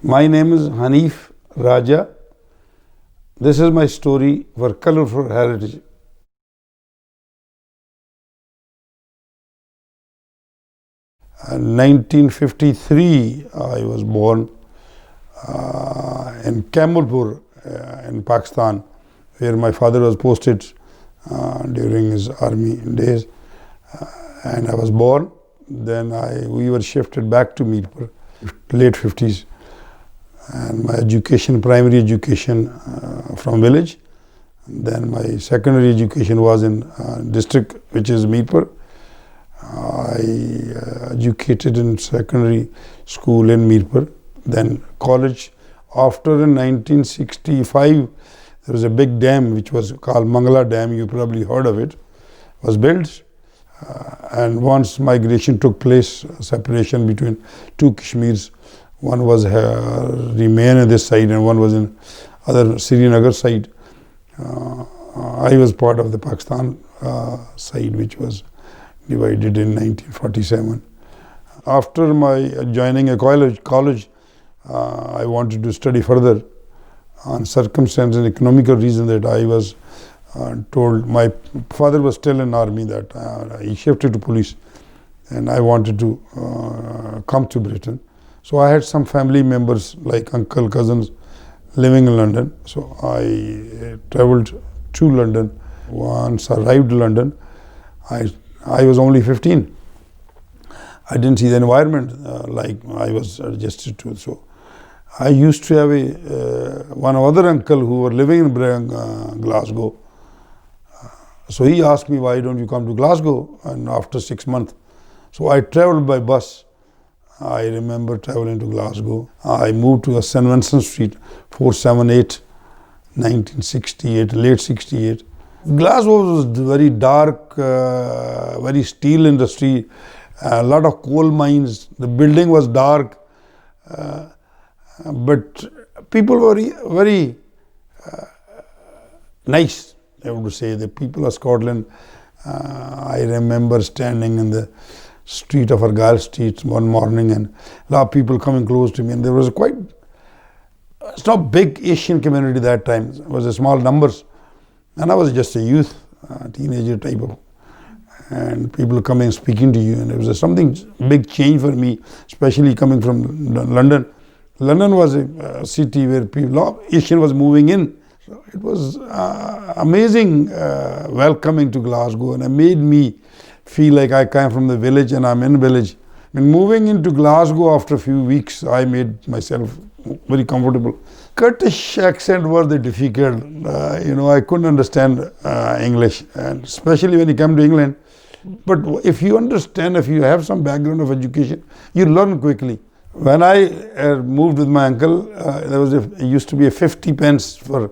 My name is Hanif Raja. This is my story for Colourful Heritage. In 1953, I was born in Mirpur in Pakistan, where my father was posted during his army days. And I was born. Then we were shifted back to Mirpur, late 50s. And my education, primary education from village. Then my secondary education was in district, which is Mirpur. I educated in secondary school in Mirpur. Then college. After in 1965, there was a big dam which was called Mangala Dam. You probably heard of it. Was built. And once migration took place, separation between two Kashmirs. One was remain on this side and one was in other Srinagar side. I was part of the Pakistan side, which was divided in 1947. After my joining a college, I wanted to study further. On circumstance and economical reason that I was told, my father was still in army, that he shifted to police, and I wanted to come to Britain. So I had some family members like uncle, cousins living in London. So I traveled to London. Once I arrived in London, I was only 15. I didn't see the environment like I was adjusted to. So I used to have one other uncle who were living in Glasgow. So he asked me, why don't you come to Glasgow? And after 6 months, so I traveled by bus. I remember traveling to Glasgow. I moved to St. Vincent Street, 478, 1968, late 68. Glasgow was very dark, very steel industry, a lot of coal mines. The building was dark, but people were very nice, I would say. The people of Scotland, I remember standing in the street of Argyle Street one morning and a lot of people coming close to me, and there was it's not big Asian community that time, it was a small numbers, and I was just a youth, teenager type of, and people coming speaking to you, and it was something big change for me, especially coming from London. London was a city where Asian was moving in. So it was amazing welcoming to Glasgow, and it made me feel like I came from the village and I'm in village. When moving into Glasgow after a few weeks, I made myself very comfortable. Scottish accent was the difficult. I couldn't understand English, and especially when you come to England. But if you understand, if you have some background of education, you learn quickly. When I moved with my uncle, there used to be a 50 pence for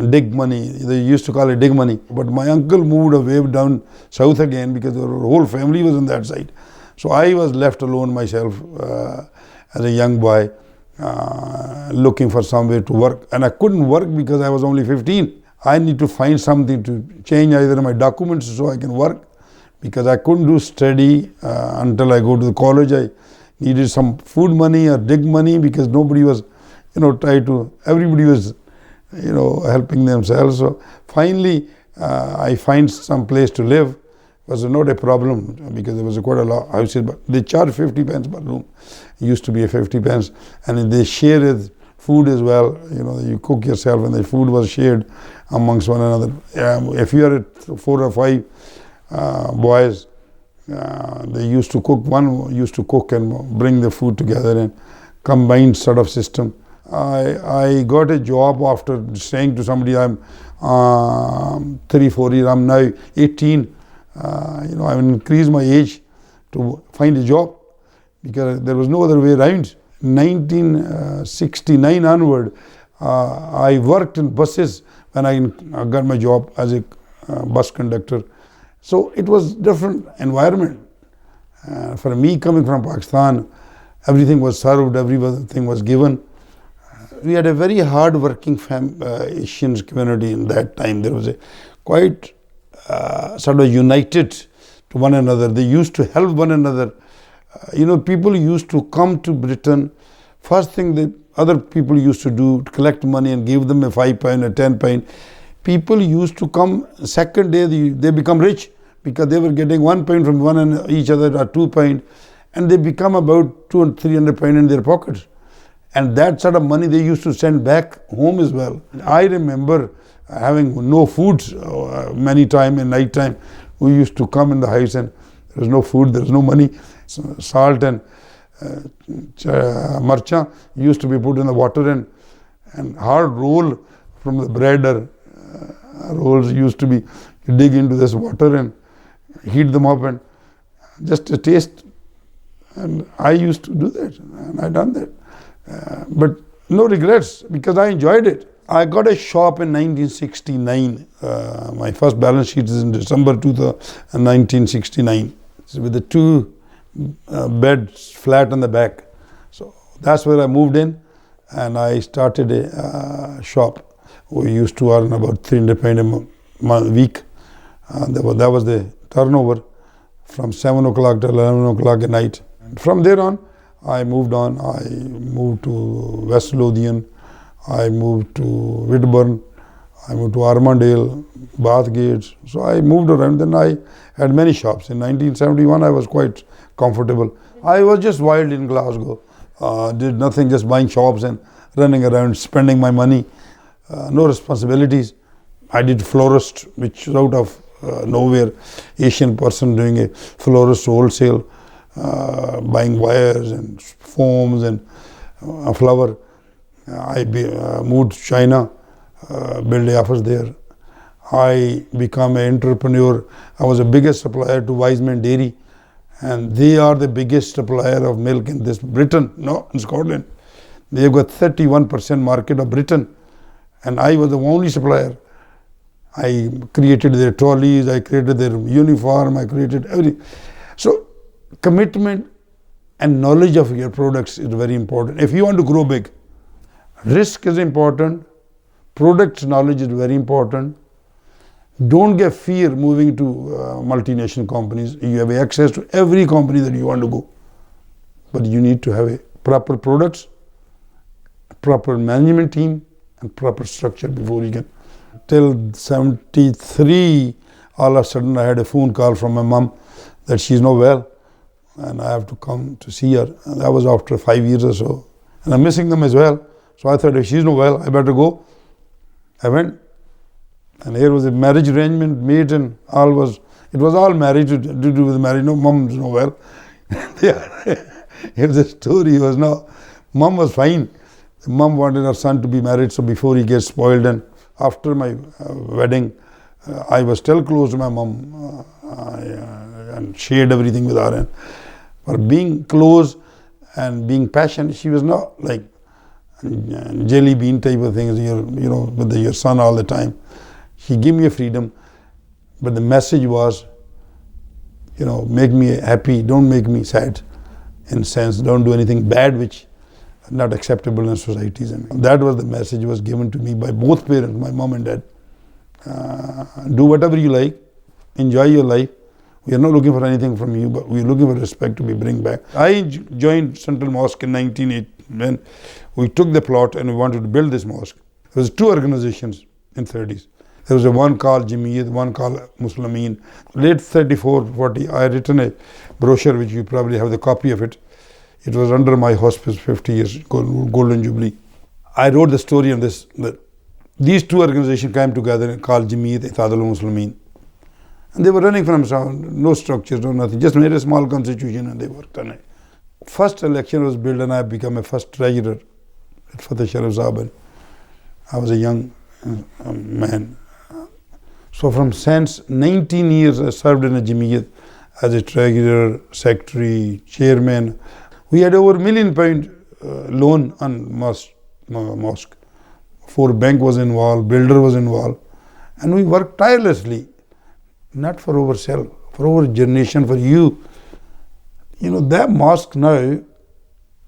dig money. They used to call it dig money. But my uncle moved away down south again because our whole family was on that side. So I was left alone myself as a young boy, looking for somewhere to work. And I couldn't work because I was only 15. I need to find something to change either my documents so I can work, because I couldn't do study until I go to the college. I needed some food money or dig money because nobody was, everybody was helping themselves. So finally, I find some place to live. Was not a problem because there was quite a lot of houses, but they charge 50 pence per room. It used to be a 50 pence, and they share food as well. You cook yourself, and the food was shared amongst one another. If you are 4 or 5 boys, they used to cook. One used to cook and bring the food together and combined sort of system. I got a job after saying to somebody, I'm 34 years, I'm now 18. I increased my age to find a job because there was no other way around. 1969 onward, I worked in buses when I got my job as a bus conductor. So it was different environment. For me, coming from Pakistan, everything was served, everything was given. We had a very hard-working Asian community in that time. There was a quite sort of united to one another. They used to help one another. People used to come to Britain. First thing, other people used to do, to collect money and give them a £5, a £10. People used to come, second day they become rich because they were getting £1 from one and each other, or £2, and they become about £200-300 in their pockets. And that sort of money they used to send back home as well. I remember having no food many times in night time. We used to come in the house and there was no food, there was no money. So salt and marcha used to be put in the water, and hard roll from the bread or rolls used to be, you dig into this water and heat them up and just a taste. And I used to do that, and I done that. But no regrets because I enjoyed it. I got a shop in 1969. My first balance sheet is in December 1969. With the 2 beds flat on the back. So that's where I moved in, and I started a shop. We used to earn about £300 a week. That was the turnover from 7 o'clock to 11 o'clock at night. And from there on, I moved on. I moved to West Lothian. I moved to Whitburn. I moved to Armandale, Bathgate. So I moved around. Then I had many shops. In 1971, I was quite comfortable. I was just wild in Glasgow. Did nothing, just buying shops and running around, spending my money. No responsibilities. I did florist, which was out of nowhere. Asian person doing a florist wholesale, buying wires and foams and flower. I moved to China, built an office there. I became an entrepreneur. I was the biggest supplier to Wiseman Dairy, and they are the biggest supplier of milk in Britain, no, in Scotland. They've got 31% market of Britain, and I was the only supplier. I created their trolleys, I created their uniform, I created everything. So commitment and knowledge of your products is very important. If you want to grow big, risk is important, product knowledge is very important. Don't get fear moving to multinational companies. You have access to every company that you want to go. But you need to have a proper products, proper management team, and proper structure before you can. Till 73, all of a sudden I had a phone call from my mom that she's not well and I have to come to see her. And that was after 5 years or so. And I'm missing them as well. So I thought, if she's not well, I better go. I went. And here was a marriage arrangement made, and it was all marriage to do with marriage. No, mom's not well. Here's the story. Mom was fine. The mom wanted her son to be married, so before he gets spoiled. And after my wedding, I was still close to my mom and shared everything with her. And for being close and being passionate, she was not like jelly bean type of things, with your son all the time. He gave me a freedom, but the message was, make me happy, don't make me sad, in sense, don't do anything bad which is not acceptable in societies. That was the message was given to me by both parents, my mom and dad. Do whatever you like, enjoy your life. We are not looking for anything from you, but we are looking for respect to be bring back. I joined Central Mosque in 1980 when we took the plot and we wanted to build this mosque. There was 2 organizations in 30s. There was one called Jamiyyat, one called Muslimin. Late 34, 40, I had written a brochure, which you probably have the copy of it. It was under my hospice 50 years, Golden Jubilee. I wrote the story on this, that these 2 organizations came together and called Jamiyyat Ittihadul Muslimin. And they were running from no structures, no nothing, just made a small constitution and they worked on it. First election was built and I became a first treasurer at Fateh Sharif Sahib. I was a young man. So from since 19 years I served in a Jamiyyat as a treasurer, secretary, chairman. We had over £1 million loan on mosque. 4 bank was involved, builder was involved. And we worked tirelessly, not for ourselves, for our generation, for you. That mosque now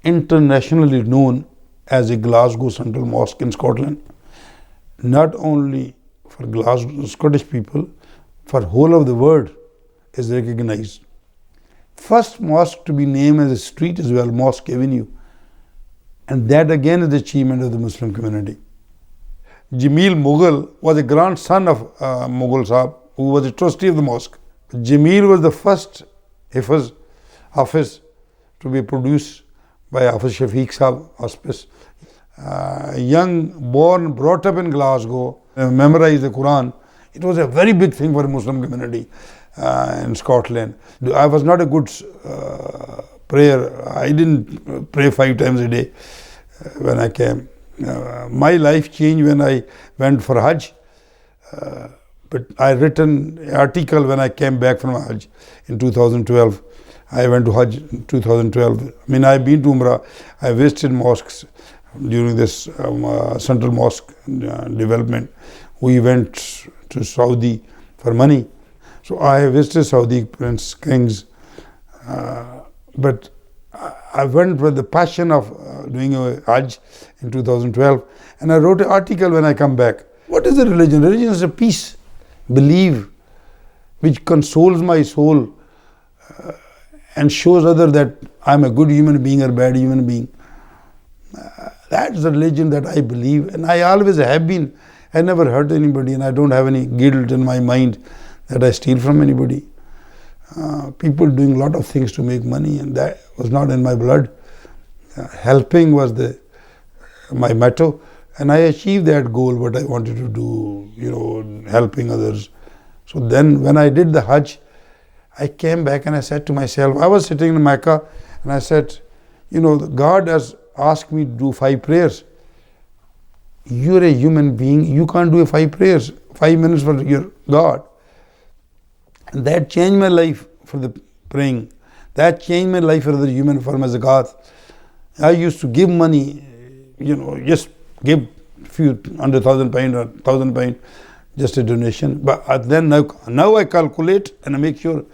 internationally known as a Glasgow Central Mosque in Scotland. Not only for Glasgow, Scottish people, for whole of the world is recognized. First mosque to be named as a street as well, Mosque Avenue. And that again is the achievement of the Muslim community. Jamil Mughal was a grandson of Mughal Sahib, who was a trustee of the mosque. Jamil was the first Hafiz to be produced by Hafiz Shafiq Sahib Hospice. Young, born, brought up in Glasgow, memorized the Quran. It was a very big thing for the Muslim community in Scotland. I was not a good prayer. I didn't pray 5 times a day when I came. My life changed when I went for Hajj. But I written an article when I came back from Hajj in 2012. I went to Hajj in 2012. I mean, I've been to Umrah. I visited mosques during this central mosque development. We went to Saudi for money. So I visited Saudi Prince Kings. But I went with the passion of doing a Hajj in 2012. And I wrote an article when I come back. What is the religion? Religion is a peace, belief, which consoles my soul and shows others that I'm a good human being or bad human being. That's the religion that I believe, and I always have been. I never hurt anybody, and I don't have any guilt in my mind that I steal from anybody. People doing a lot of things to make money, and that was not in my blood. Helping was my motto, and I achieved that goal, what I wanted to do, helping others. So then when I did the Hajj, I came back and I said to myself, I was sitting in Mecca, and I said, God has asked me to do 5 prayers. You're a human being, you can't do 5 prayers, 5 minutes for your God. And that changed my life for the praying. That changed my life for the human form as a zakat. I used to give money, just give few under £1,000 or £1,000, just a donation. But then now I calculate and I make sure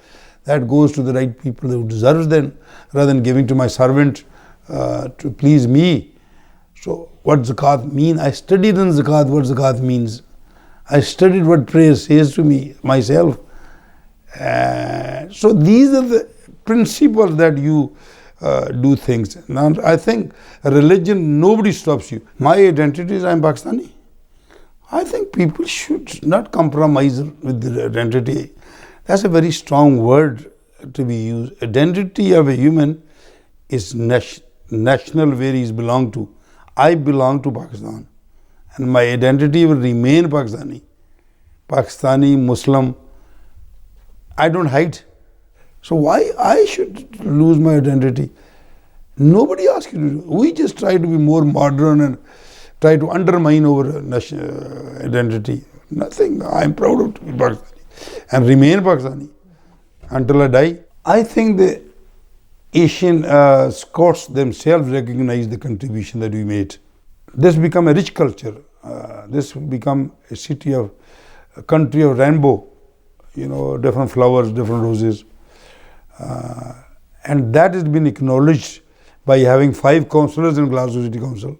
that goes to the right people who deserve them, rather than giving to my servant to please me. So what zakat mean? I studied in zakat what zakat means. I studied what prayer says to me, myself. So these are the principles that you do things. Now I think religion, nobody stops you. My identity is I'm Pakistani. I think people should not compromise with their identity. That's a very strong word to be used. Identity of a human is national where he belongs to. I belong to Pakistan, and my identity will remain Pakistani, Muslim. I don't hide. So why I should lose my identity? Nobody asks you to do. We just try to be more modern and try to undermine our identity. Nothing. I'm proud of to be Pakistani and remain Pakistani until I die. I think the Asian Scots themselves recognize the contribution that we made. This become a rich culture. This become a country of rainbow. Different flowers, different roses. And that has been acknowledged by having 5 councillors in Glasgow City Council.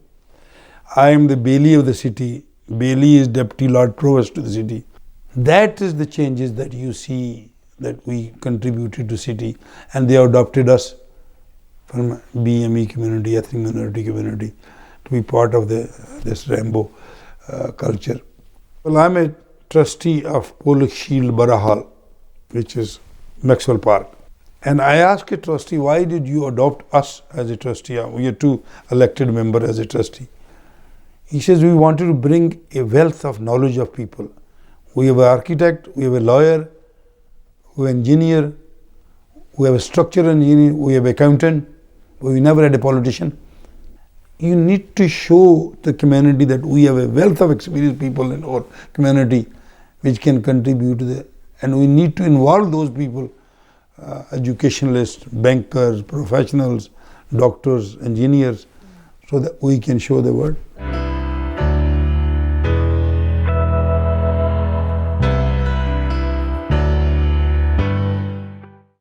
I am the Baillie of the city. Baillie is Deputy Lord Provost to the city. That is the changes that you see that we contributed to city, and they adopted us from BME community, ethnic minority community, to be part of this rainbow culture. Well, I'm a trustee of Pollock Shield Borough Hall, which is Maxwell Park. And I asked a trustee, why did you adopt us as a trustee? We are 2 elected members as a trustee. He says, we wanted to bring a wealth of knowledge of people. We have an architect, we have a lawyer, we have an engineer, we have a structural engineer, we have an accountant, we never had a politician. You need to show the community that we have a wealth of experienced people in our community which can contribute to and we need to involve those people, educationalists, bankers, professionals, doctors, engineers, so that we can show the world.